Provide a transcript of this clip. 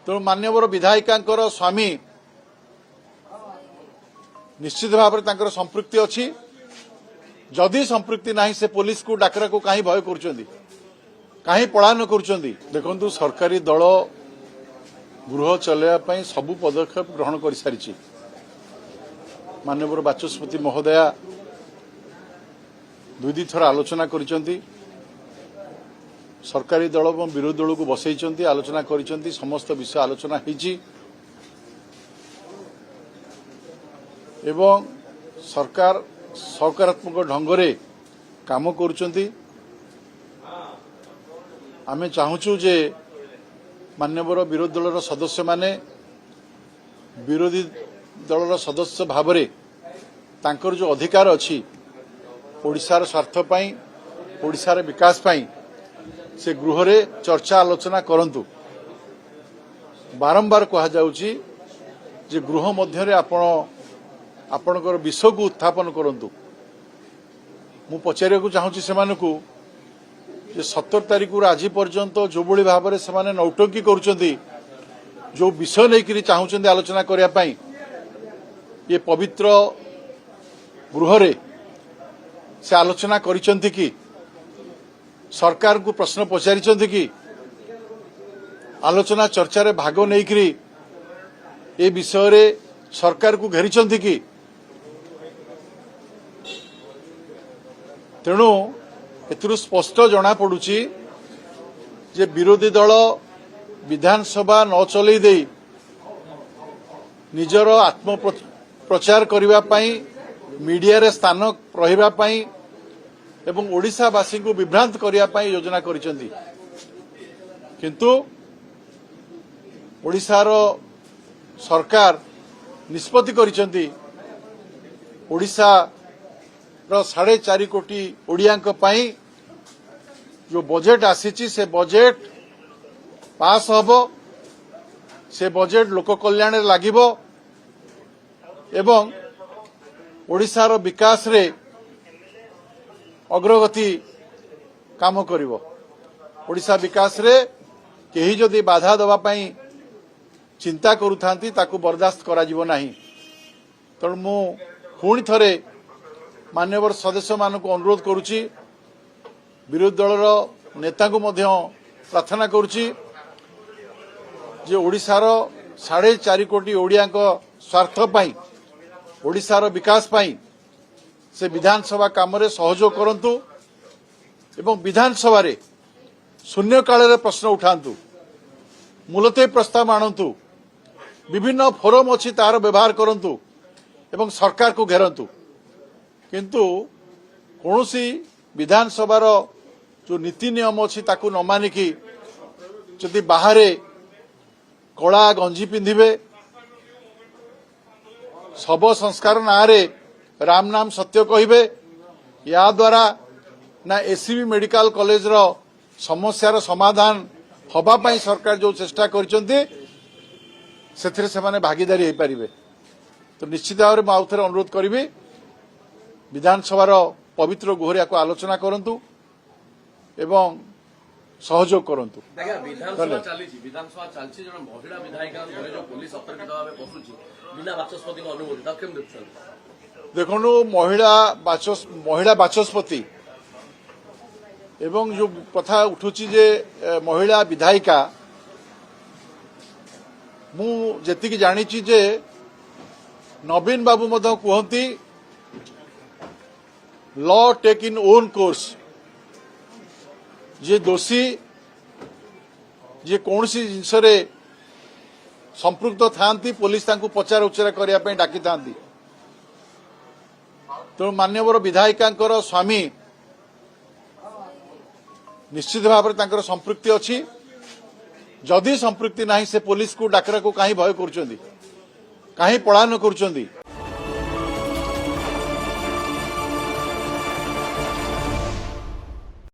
तेणु मान्यवर विधायिका स्वामी निश्चित भाव में संपृक्ति अच्छी जदि संपृक्ति नहीं से पुलिस को डाकरा को कहीं भय कहीं पलायन कर सरकारी दल गृह चलैया सबू पदक्षेप ग्रहण कर सारी माननीय बाचस्पति महोदया दुई थर आलोचना कर सरकारी दल और विरोधी दल को बसई आलोचना कर समस्त विषय आलोचना होती एवं सरकार सकारात्मक ढंग से काम करुँच आम चाहूँ जे मान्यवर विरोधी दल सदस्य माने विरोधी दल सदस्य भाव में जो अधिकार अच्छी ओडिशार स्वार्थ पाई ओडिशार विकास पाई से गृह रे चर्चा आलोचना करंतु बारंबार कहा जाउची जे गृह मध्य आपणकर विषय को उत्थापन करंतु मु पचारिया को चाहूँगी से 17 तारीख आज पर्यंत जो भली भाव में से नौटंकी करुँच जो विषय नहीं चाहूँगी आलोचना करने ये पवित्र गृह रे से आलोचना करिसेंती कि सरकार को प्रश्न पचारि कि आलोचना चर्चा रे भाग नहीं ये विषय रे सरकार को घेरी कि तेणु एथुरु स्पष्ट जना पड़ुची जे विरोधी दल विधानसभा न चलई दे निजर आत्म प्रचार करने मीडिया रे स्थान रही एवं ओडिशावासी को विभ्रांत करने योजना करिसेंती किंतु ओडिशार सरकार निष्पत्ति करिसेंती ओडिशा रो 4.5 कोटी ओडियांक पई जो बजेट आसीची से बजेट पास हबो से बजेट लोक कल्याण रे लागिबो एवं ओडिशार विकास रे अग्रगति काम करिवो ओडिशा विकास रे केही जदि बाधा दवा पई चिंता करूथांती ताकू बर्दाश्त करा जिवो नाही तेणु मु पुणी थरे मान्यवर सदस्य मानक अनुरोध करुच्ची विरोधी दलर नेता को मध्य प्रार्थना करुच्ची जे ओडिशार 4.5 कोटी ओडियांक स्वार्थ पाई ओडिशार विकास पाई से विधानसभा काम रे सहयोग करंतु एवं विधानसभा रे शून्यकाल रे प्रश्न उठांतु मुलतवी प्रस्ताव आणंतु विभिन्न फोरम अच्छी तार व्यवहार करंतु एवं सरकार को घेरंतु किंतु कौनसी विधानसभार जो नीति नियम अच्छी ताकू न मानिकी जदि बाहर कला गंजी पिंधिबे शव संस्कार ना रे राम नाम सत्य कहिबे या द्वारा ना एसीबी मेडिकल कॉलेज रो समस्यार समाधान हबा पाई सरकार जो चेष्टा करचंती सेथिरे से माने भागीदारी हो पारिबे तो निश्चित भाव में आउथरे अनुरोध करी विधानसभार पवित्र गुहरिया को आलोचना करंतु एवं सहयोग करंतु विधानसभा चलछि जण महिला विधायिका घरे जो पुलिस अतर्कित भाव पसुछि बिना बाचस्पति को अनुमति ता केम देखछन देखनु महिला बाचस्पति एवं जो कथा उठुछि जे महिला विधायिका मु जेतिकी जानिछि जे नवीन बाबू मध्य कहती law take in own course जे दोषी जे कौन सी जिनस संपृक्त थांती पुलिस तांको पचार उचरा करने डाकी था तेणु मान्यवर विधायिका स्वामी निश्चित भाव में संपृक्ति अच्छी जदि संपृक्ति नहीं से पुलिस को डाकरा को कहीं भय कहीं पलायन कर